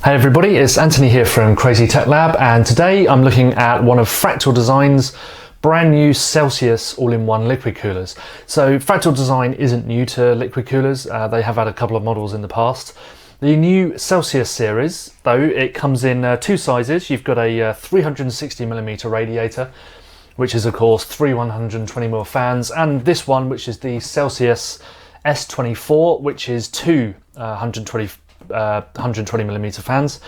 Hey everybody, it's Anthony here from Crazy Tech Lab, and today I'm looking at one of Fractal Design's brand new Celcius all-in-one liquid coolers. So Fractal Design isn't new to liquid coolers, they have had a couple of models in the past. The new Celcius series, though, it comes in two sizes. You've got a 360mm radiator, which is of course three 120mm fans, and this one, which is the Celcius S24, which is two 120mm fans.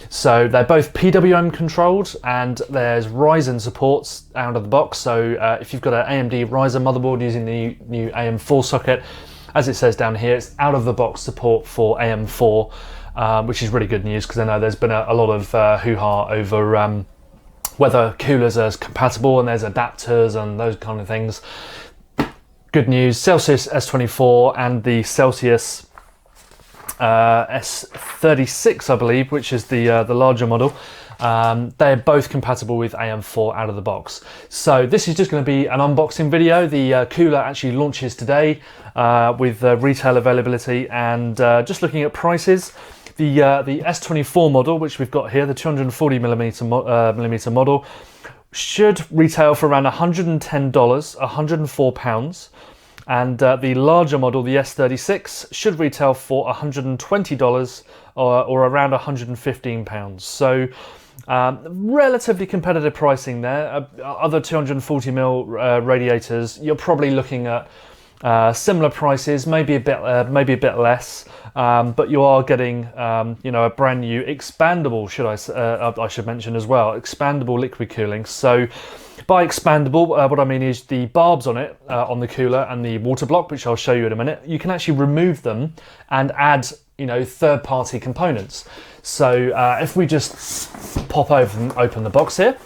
So they're both PWM controlled, and there's Ryzen supports out of the box. So if you've got an AMD Ryzen motherboard using the new AM4 socket, as it says down here, it's out of the box support for AM4, which is really good news, because I know there's been a lot of hoo-ha over whether coolers are compatible, and there's adapters and those kind of things. Good news, Celcius S24 and the Celcius S36, I believe, which is the larger model, they're both compatible with AM4 out of the box. So this is just going to be an unboxing video. The cooler actually launches today with retail availability, and just looking at prices, the S24 model, which we've got here, the 240mm model, should retail for around $110, £104. And the larger model, the S36, should retail for $120 or around £115. So relatively competitive pricing there. Other 240mm radiators, you're probably looking at similar prices, maybe a bit less, but you are getting a brand new expandable, I should mention as well, expandable liquid cooling. So by expandable, what I mean is the barbs on it, on the cooler, and the water block, which I'll show you in a minute, you can actually remove them and add third-party components. So if we just pop open the box here,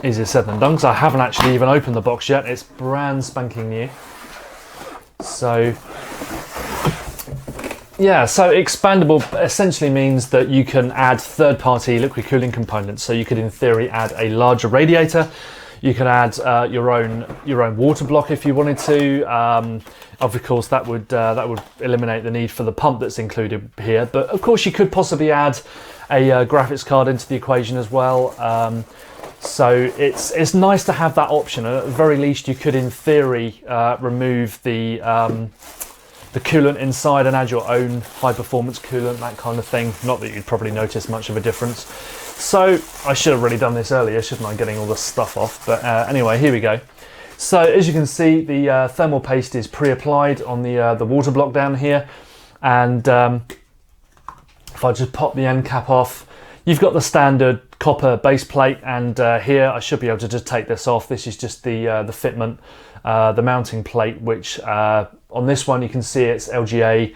easier said than done, because I haven't actually even opened the box yet. It's brand spanking new. So yeah, so expandable essentially means that you can add third-party liquid cooling components. So you could, in theory, add a larger radiator. You can add your own water block if you wanted to. Of course, that would eliminate the need for the pump that's included here. But of course, you could possibly add a graphics card into the equation as well. So it's nice to have that option. At the very least, you could, in theory, remove the coolant inside and add your own high performance coolant, that kind of thing. Not that you'd probably notice much of a difference. So I should have really done this earlier, shouldn't I, getting all the stuff off. But anyway, here we go. So as you can see, the thermal paste is pre-applied on the water block down here. And if I just pop the end cap off, you've got the standard copper base plate, and here I should be able to just take this off. This is just the fitment, the mounting plate, which on this one you can see it's LGA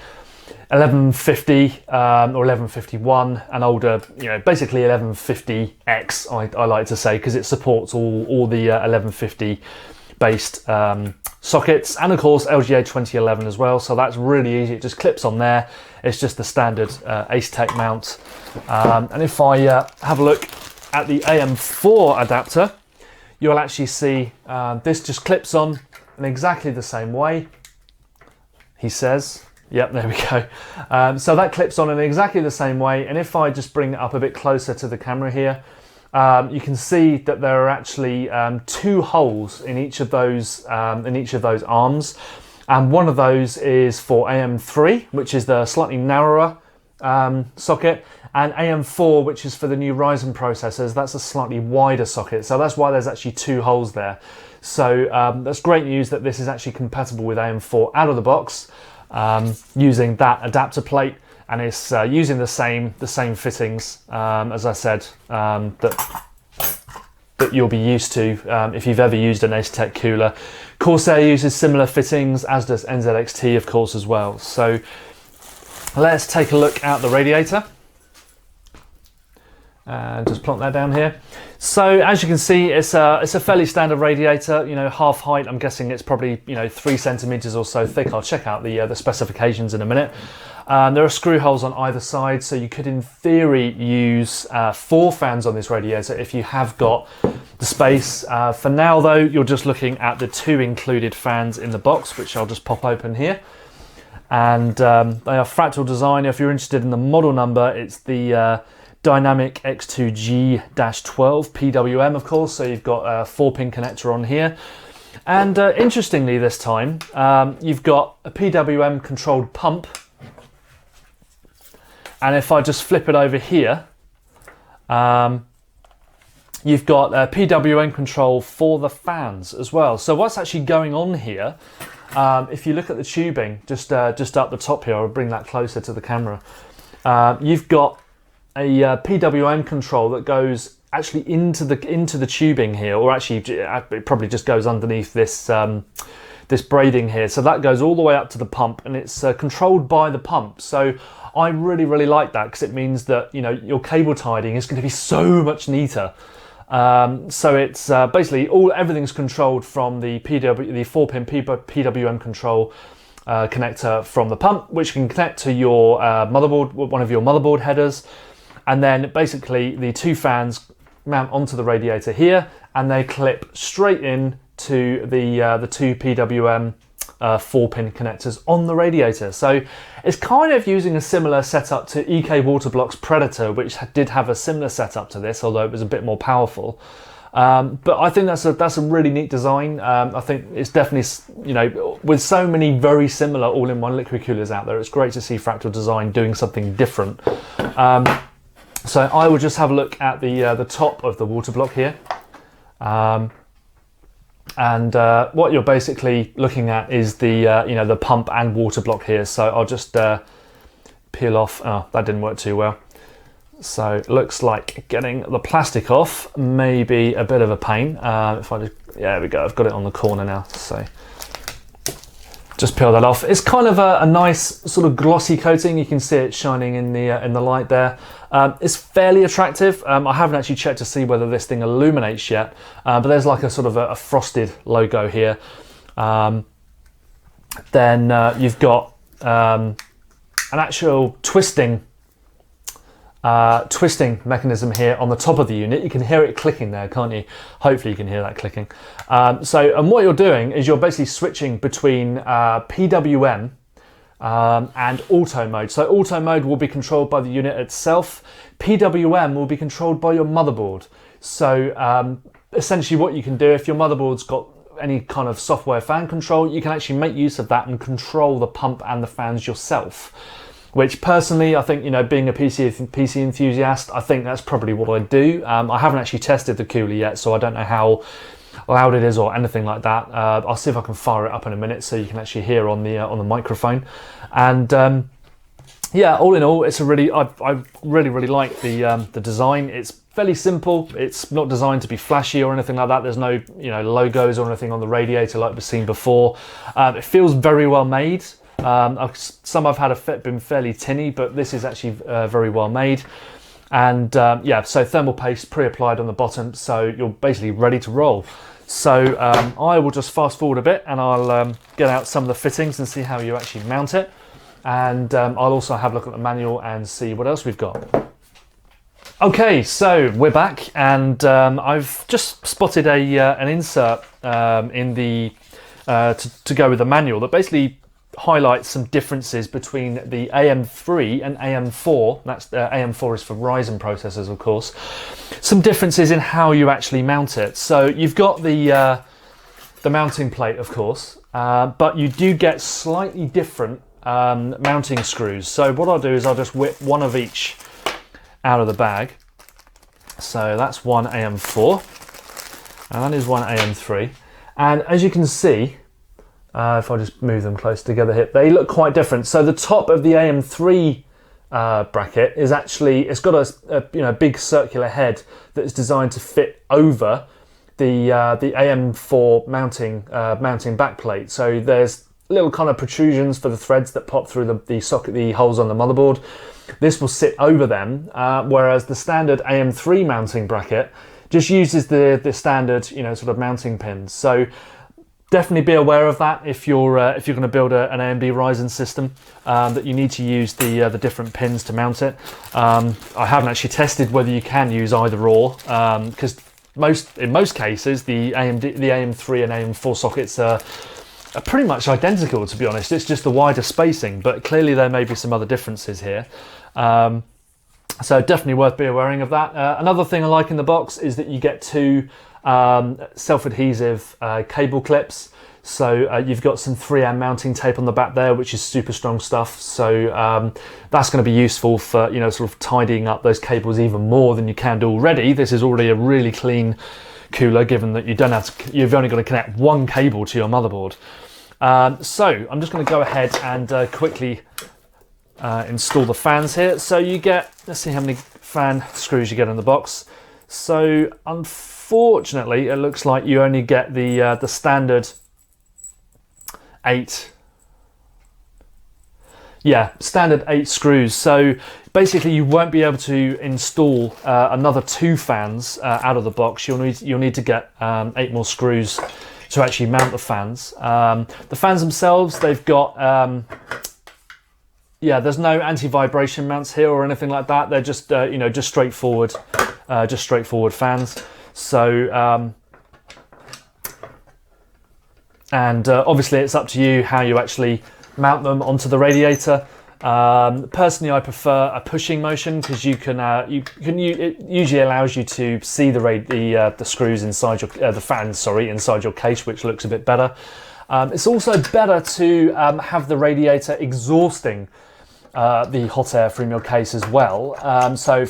1150 or 1151, and older, basically 1150X, I like to say, because it supports all the 1150 based sockets, and of course LGA 2011 as well. So that's really easy, it just clips on there. It's just the standard Ace-Tech mount. And if I have a look at the AM4 adapter, you'll actually see this just clips on in exactly the same way, he says. Yep, there we go. So that clips on in exactly the same way, and if I just bring it up a bit closer to the camera here, you can see that there are actually two holes in each of those arms, and one of those is for AM3, which is the slightly narrower socket, and AM4, which is for the new Ryzen processors. That's a slightly wider socket, so that's why there's actually two holes there. So that's great news that this is actually compatible with AM4 out of the box, using that adapter plate, and it's using the same fittings, as I said, that you'll be used to if you've ever used an Ace-Tech cooler. Corsair uses similar fittings, as does NZXT, of course, as well. So let's take a look at the radiator. And just plonk that down here. So as you can see, it's a fairly standard radiator, half height. I'm guessing it's probably 3 centimeters or so thick. I'll check out the specifications in a minute. There are screw holes on either side, so you could in theory use 4 fans on this radiator if you have got the space. For now though, you're just looking at the 2 included fans in the box, which I'll just pop open here. and they are Fractal Design. If you're interested in the model number, it's the Dynamic X2G-12 PWM, of course. So you've got a 4-pin connector on here. And interestingly this time, you've got a PWM controlled pump. And if I just flip it over here, you've got a PWM control for the fans as well. So what's actually going on here, if you look at the tubing, just up the top here, I'll bring that closer to the camera. You've got a PWM control that goes actually into the tubing here, or actually it probably just goes underneath this this braiding here. So that goes all the way up to the pump, and it's controlled by the pump. So I really like that, because it means that, you know, your cable tidying is going to be so much neater. So it's basically everything's controlled from the 4-pin PWM control connector from the pump, which can connect to your motherboard, one of your motherboard headers, and then basically the 2 fans mount onto the radiator here, and they clip straight in to the 2 PWM 4-pin connectors on the radiator. So it's kind of using a similar setup to EK Waterblock's Predator, which did have a similar setup to this, although it was a bit more powerful. But I think that's a really neat design. I think it's definitely, you know, with so many very similar all-in-one liquid coolers out there, it's great to see Fractal Design doing something different. So I will just have a look at the top of the water block here. And what you're basically looking at is the you know, the pump and water block here. So I'll just peel off. Oh, that didn't work too well. So it looks like getting the plastic off may be a bit of a pain. If I just, yeah, there we go. I've got it on the corner now. So just peel that off. It's kind of a nice sort of glossy coating. You can see it shining in the light there. It's fairly attractive. I haven't actually checked to see whether this thing illuminates yet, but there's like a sort of a frosted logo here. Then you've got an actual twisting mechanism here on the top of the unit. You can hear it clicking there, can't you? Hopefully you can hear that clicking. And what you're doing is you're basically switching between PWM and auto mode. So auto mode will be controlled by the unit itself. PWM will be controlled by your motherboard. So essentially what you can do, if your motherboard's got any kind of software fan control, you can actually make use of that and control the pump and the fans yourself. Which personally, I think, you know, being a PC enthusiast, I think that's probably what I do. I haven't actually tested the cooler yet, so I don't know how loud it is or anything like that. I'll see if I can fire it up in a minute so you can actually hear on the microphone. And yeah, all in all, it's a really, I really like the design. It's fairly simple. It's not designed to be flashy or anything like that. There's no, you know, logos or anything on the radiator like we've seen before. It feels very well made. Some I've had been fairly tinny, but this is actually very well made. And yeah, so thermal paste pre-applied on the bottom, so you're basically ready to roll. So I will just fast forward a bit, and I'll get out some of the fittings and see how you actually mount it. And I'll also have a look at the manual and see what else we've got. Okay, so we're back, and I've just spotted an insert in the to go with the manual that basically highlights some differences between the AM3 and AM4. That's AM4 is for Ryzen processors, of course. Some differences in how you actually mount it. So you've got the mounting plate, of course, but you do get slightly different mounting screws. So what I'll do is I'll just whip one of each out of the bag. So that's one AM4, and that is one AM3. And as you can see, if I just move them close together here, they look quite different. So the top of the AM3 bracket is actually, it's got a big circular head that is designed to fit over the AM4 mounting backplate. So there's little kind of protrusions for the threads that pop through the holes on the motherboard. This will sit over them, whereas the standard AM3 mounting bracket just uses the standard, you know, sort of mounting pins. So definitely be aware of that if you're going to build an AMD Ryzen system, that you need to use the different pins to mount it. I haven't actually tested whether you can use either or, because in most cases the AM3 and AM4 sockets are are pretty much identical, to be honest. It's just the wider spacing, but clearly there may be some other differences here. So definitely worth being aware of that. Another thing I like in the box is that you get two self-adhesive cable clips. So you've got some 3M mounting tape on the back there, which is super strong stuff. So that's going to be useful for, you know, sort of tidying up those cables even more than you can do already. This is already a really clean cooler, given that you don't have to, you've only got to connect one cable to your motherboard. So I'm just going to go ahead and quickly install the fans here. So you get, let's see how many fan screws you get in the box. So unfortunately, it looks like you only get the standard 8. Yeah, standard 8 screws. So basically, you won't be able to install another 2 fans out of the box. You'll need to get 8 more screws to actually mount the fans. The fans themselves, they've got yeah, there's no anti-vibration mounts here or anything like that. They're just you know, just straightforward fans. So and obviously it's up to you how you actually mount them onto the radiator. Personally, I prefer a pushing motion because it usually allows you to see the screws inside your the fans, sorry, inside your case, which looks a bit better. It's also better to have the radiator exhausting the hot air from your case as well. So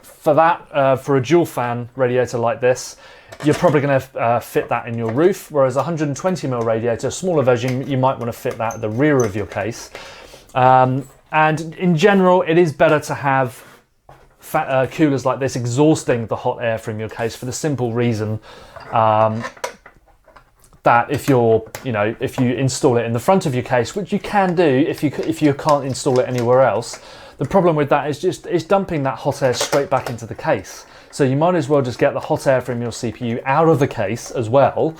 for that, for a dual fan radiator like this, you're probably going to fit that in your roof, whereas a 120mm radiator, a smaller version, you might want to fit that at the rear of your case. And in general, it is better to have coolers like this exhausting the hot air from your case, for the simple reason that if you install it in the front of your case, which you can do if you can't install it anywhere else, the problem with that is it's dumping that hot air straight back into the case. So you might as well just get the hot air from your CPU out of the case as well.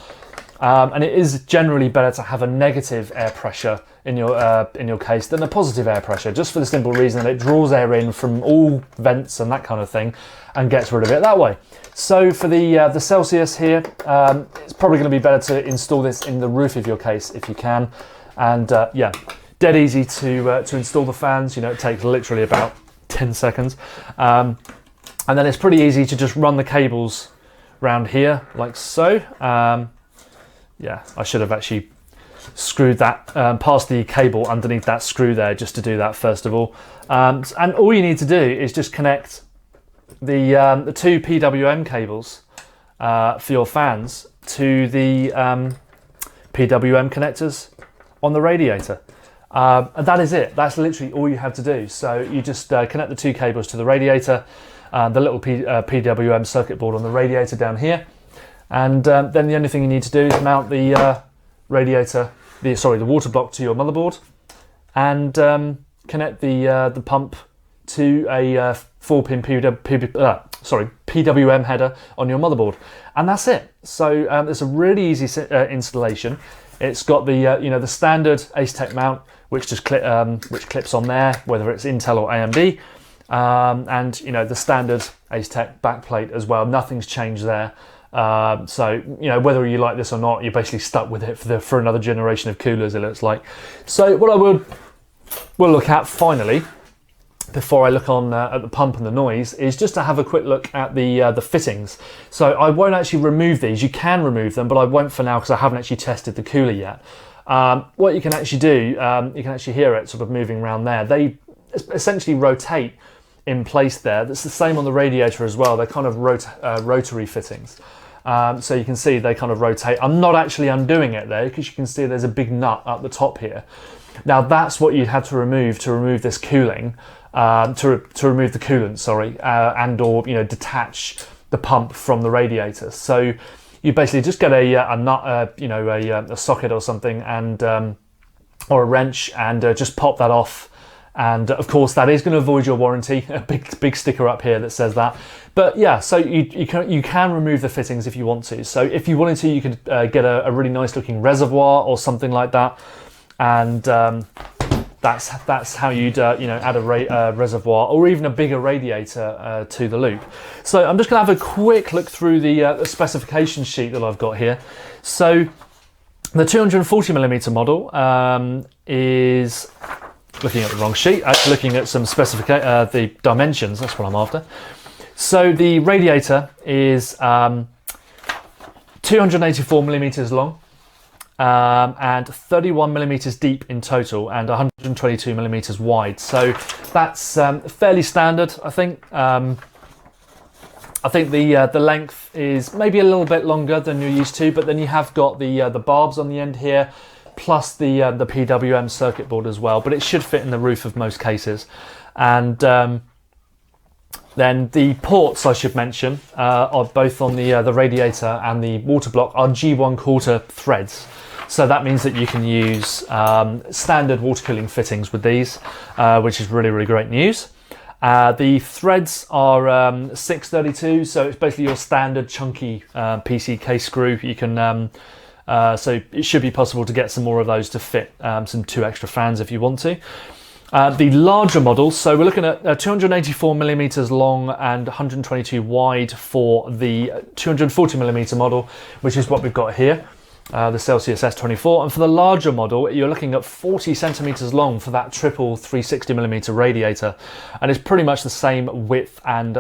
And it is generally better to have a negative air pressure in your case than a positive air pressure, just for the simple reason that it draws air in from all vents and that kind of thing and gets rid of it that way. So for the Celcius here, it's probably going to be better to install this in the roof of your case if you can. And yeah, dead easy to install the fans. You know, it takes literally about 10 seconds. And then it's pretty easy to just run the cables around here like so. Yeah, I should have actually screwed that past the cable underneath that screw there just to do that first of all. And all you need to do is just connect the 2 PWM cables for your fans to the PWM connectors on the radiator. And that is it. That's literally all you have to do. So you just connect the 2 cables to the radiator, the little PWM circuit board on the radiator down here, and then the only thing you need to do is mount the the water block to your motherboard, and connect the pump to a 4-pin PWM header on your motherboard, and that's it. So it's a really easy installation. It's got the the standard Asetek mount, which just clips on there, whether it's Intel or AMD. And the standard Asetek backplate as well. Nothing's changed there. So whether you like this or not, you're basically stuck with it for another generation of coolers, it looks like. So what I will look at finally, before I look on at the pump and the noise, is just to have a quick look at the fittings. So I won't actually remove these. You can remove them, but I won't for now because I haven't actually tested the cooler yet. What you can actually do, you can actually hear it sort of moving around there. They essentially rotate in place there. That's the same on the radiator as well. They're kind of rotary fittings. So you can see they kind of rotate. I'm not actually undoing it there because you can see there's a big nut up the top here. Now that's what you'd have to remove this cooling, to remove the coolant, sorry, and or detach the pump from the radiator. So you basically just get a nut, a socket or something, and or a wrench, and just pop that off. And of course, that is going to avoid your warranty. A big sticker up here that says that. But yeah, so you can remove the fittings if you want to. So if you wanted to, you could get a really nice looking reservoir or something like that, and that's how you'd add a reservoir or even a bigger radiator to the loop. So I'm just going to have a quick look through the specification sheet that I've got here. So The 240mm model is, looking at the wrong sheet, looking at some the dimensions, that's what I'm after. So the radiator is 284mm long and 31mm deep in total and 122mm wide. So that's fairly standard, I think. I think the length is maybe a little bit longer than you're used to, but then you have got the barbs on the end here, plus the PWM circuit board as well. But it should fit in the roof of most cases. And then the ports, I should mention, are both on the radiator and the water block are G1/4 threads. So that means that you can use standard water cooling fittings with these, which is really, really great news. The threads are 632, so it's basically your standard chunky PCK screw. You can, so it should be possible to get some more of those to fit some 2 extra fans if you want to. The larger models, so we're looking at 284mm long and 122 wide for the 240mm model, which is what we've got here. The Celcius S24, and for the larger model you're looking at 40 centimeters long for that triple 360mm radiator, and it's pretty much the same width and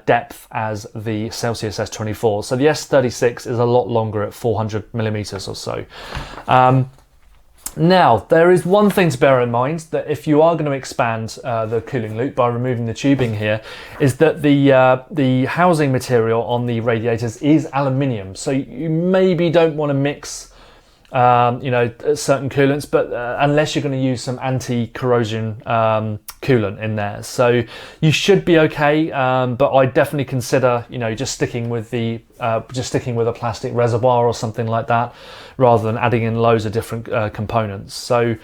depth as the Celcius S24. So the S36 is a lot longer at 400mm or so. Now, there is one thing to bear in mind, that if you are going to expand the cooling loop by removing the tubing here, is that the housing material on the radiators is aluminium. So you maybe don't want to mix certain coolants, but unless you're going to use some anti-corrosion coolant in there. So you should be okay, but I definitely consider, just sticking with a plastic reservoir or something like that, rather than adding in loads of different components. So,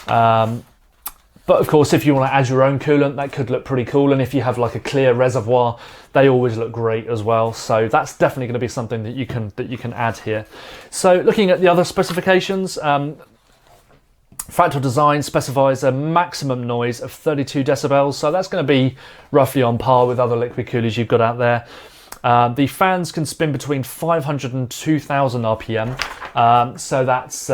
but of course, if you want to add your own coolant, that could look pretty cool. And if you have like a clear reservoir, they always look great as well. So that's definitely going to be something that you can add here. So looking at the other specifications, Fractal Design specifies a maximum noise of 32 decibels. So that's going to be roughly on par with other liquid coolers you've got out there. The fans can spin between 500 and 2000 RPM, so that's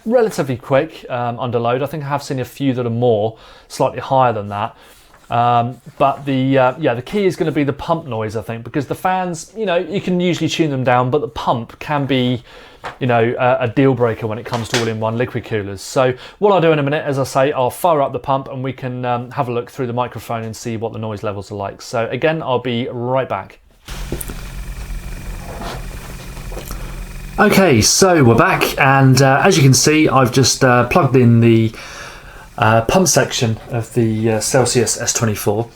relatively quick under load. I think I have seen a few that are slightly higher than that. But the key is going to be the pump noise, I think, because the fans, you can usually tune them down, but the pump can be, a deal breaker when it comes to all-in-one liquid coolers. So what I'll do in a minute, as I say, I'll fire up the pump and we can have a look through the microphone and see what the noise levels are like. So again, I'll be right back. Okay, so we're back, and as you can see, I've just plugged in the pump section of the Celcius S24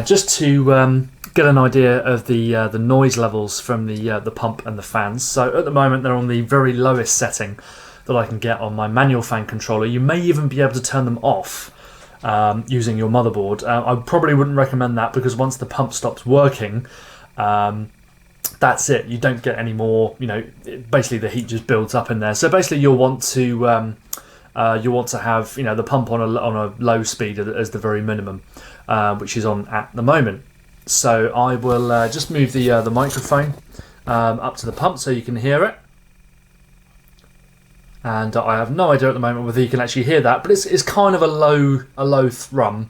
just to get an idea of the noise levels from the pump and the fans. So at the moment they're on the very lowest setting that I can get on my manual fan controller. You may even be able to turn them off using your motherboard. I probably wouldn't recommend that, because once the pump stops working, that's it. You don't get any more. Basically the heat just builds up in there. So basically you'll want to have the pump on a low speed as the very minimum, which is on at the moment. So I will just move the microphone up to the pump so you can hear it. And I have no idea at the moment whether you can actually hear that, but it's kind of a low thrum.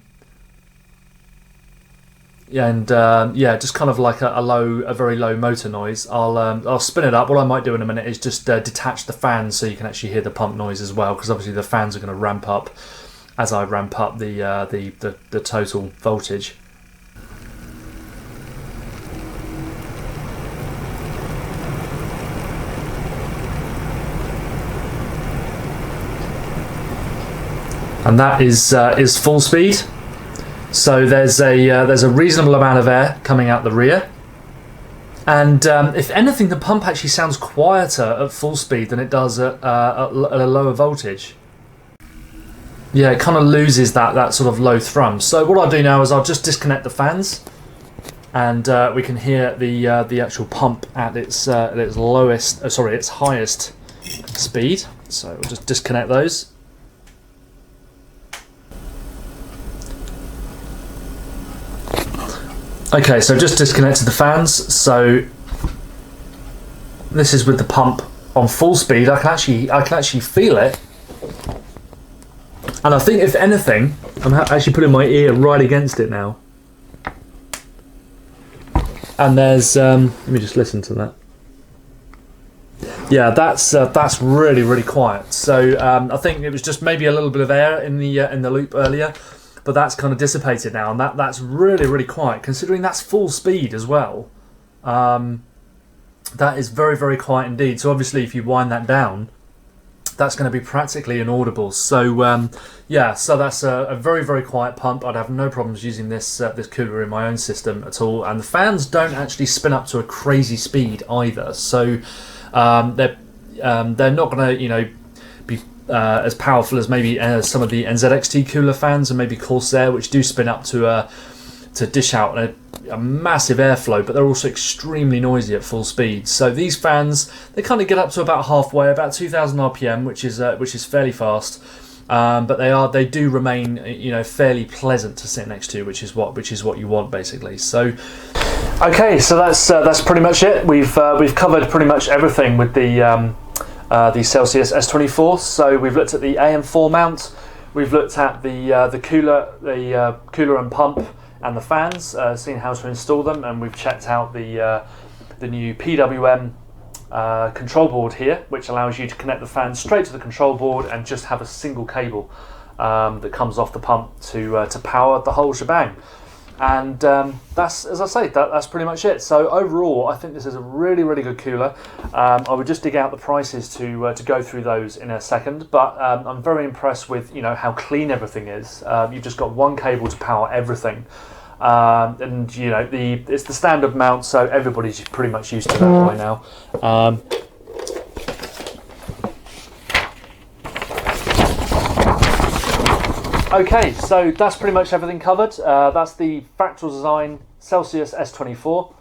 And just kind of like a very low motor noise. I'll spin it up. What I might do in a minute is just detach the fans so you can actually hear the pump noise as well, because obviously the fans are going to ramp up as I ramp up the total voltage. And that is full speed. So there's a reasonable amount of air coming out the rear, and if anything, the pump actually sounds quieter at full speed than it does at a lower voltage. Yeah, it kind of loses that sort of low thrum. So what I'll do now is I'll just disconnect the fans, and we can hear the actual pump at its highest speed. So we'll just disconnect those. Okay, so I've just disconnected the fans, so this is with the pump on full speed, I can actually feel it. And I think, if anything, I'm actually putting my ear right against it now. And there's, let me just listen to that. Yeah, that's really, really quiet. So I think it was just maybe a little bit of air in the loop earlier, but that's kind of dissipated now, and that's really, really quiet, considering that's full speed as well. That is very, very quiet indeed. So obviously, if you wind that down, that's going to be practically inaudible. So yeah, so that's a very, very quiet pump. I'd have no problems using this cooler in my own system at all. And the fans don't actually spin up to a crazy speed either. So they're not going to be as powerful as maybe some of the NZXT cooler fans and maybe Corsair, which do spin up to dish out a massive airflow, but they're also extremely noisy at full speed. So these fans, they kind of get up to about halfway, about 2,000 RPM, which is fairly fast. But they do remain fairly pleasant to sit next to, which is what you want basically. So okay, so that's pretty much it. We've covered pretty much everything with the Celcius S24. So we've looked at the AM4 mount, we've looked at the cooler and pump and the fans, seen how to install them, and we've checked out the new PWM control board here, which allows you to connect the fans straight to the control board and just have a single cable that comes off the pump to power the whole shebang. And that's, as I say, that's pretty much it. So overall, I think this is a really, really good cooler. I would just dig out the prices to go through those in a second, but I'm very impressed with how clean everything is. You've just got one cable to power everything, and it's the standard mount, so everybody's pretty much used to that by now. Okay, so that's pretty much everything covered. That's the Fractal Design Celcius S24.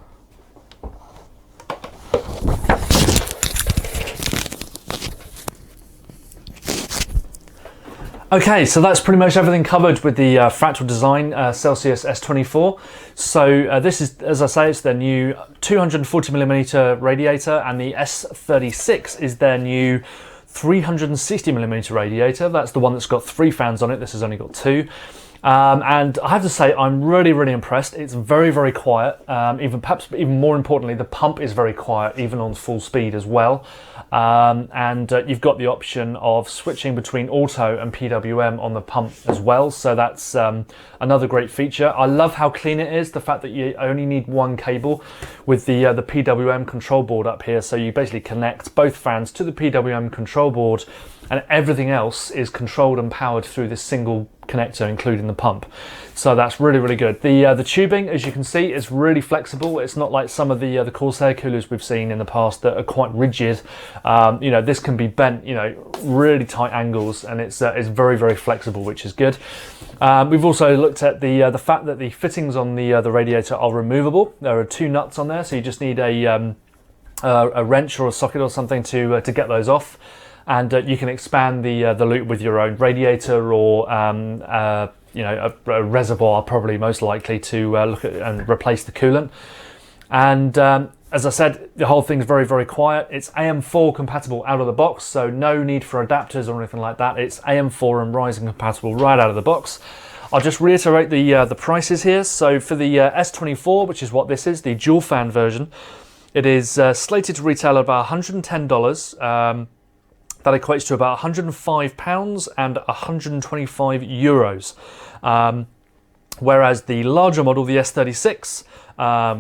Okay, so that's pretty much everything covered with the Fractal Design Celcius S24. So this is, as I say, it's their new 240mm radiator, and the S36 is their new 360mm radiator. That's the one that's got 3 fans on it. This has only got 2. And I have to say, I'm really, really impressed. It's very, very quiet. Perhaps even more importantly, the pump is very quiet, even on full speed as well. And you've got the option of switching between auto and PWM on the pump as well. So that's another great feature. I love how clean it is. The fact that you only need one cable with the PWM control board up here. So you basically connect both fans to the PWM control board, and everything else is controlled and powered through this single connector, including the pump. So that's really, really good. The tubing, as you can see, is really flexible. It's not like some of the Corsair coolers we've seen in the past that are quite rigid. This can be bent, really tight angles, and it's very, very flexible, which is good. We've also looked at the fact that the fittings on the radiator are removable. There are 2 nuts on there, so you just need a wrench or a socket or something to get those off. And you can expand the loop with your own radiator or a reservoir, probably most likely, to look at and replace the coolant. And as I said, the whole thing's very, very quiet. It's AM4 compatible out of the box, so no need for adapters or anything like that. It's AM4 and Ryzen compatible right out of the box. I'll just reiterate the prices here. So for the S24, which is what this is, the dual fan version, it is slated to retail at about $110. That equates to about £105 and €125. Whereas the larger model, the S36,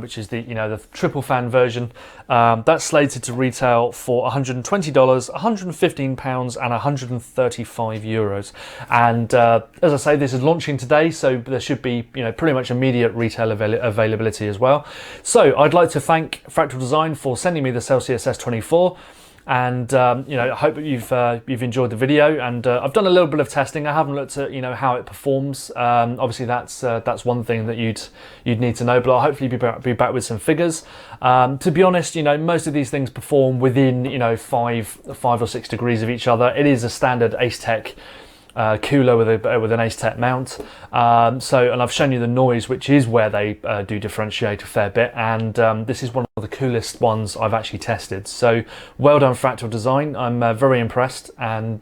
which is the triple fan version, that's slated to retail for $120, £115 and €135. And as I say, this is launching today, so there should be pretty much immediate retail availability as well. So I'd like to thank Fractal Design for sending me the Celcius S24. And I hope that you've enjoyed the video. And I've done a little bit of testing. I haven't looked at how it performs. Obviously, that's one thing that you'd need to know. But I'll hopefully be back with some figures. To be honest, most of these things perform within 5 or 6 degrees of each other. It is a standard Ace Tech cooler with an Ace-Tech mount. And I've shown you the noise, which is where they do differentiate a fair bit, and this is one of the coolest ones I've actually tested. So well done, Fractal Design. I'm very impressed, and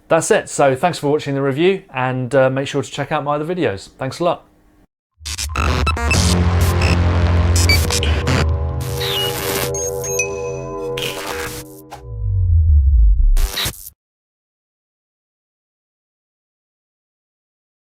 that's it. So thanks for watching the review, and make sure to check out my other videos. Thanks a lot.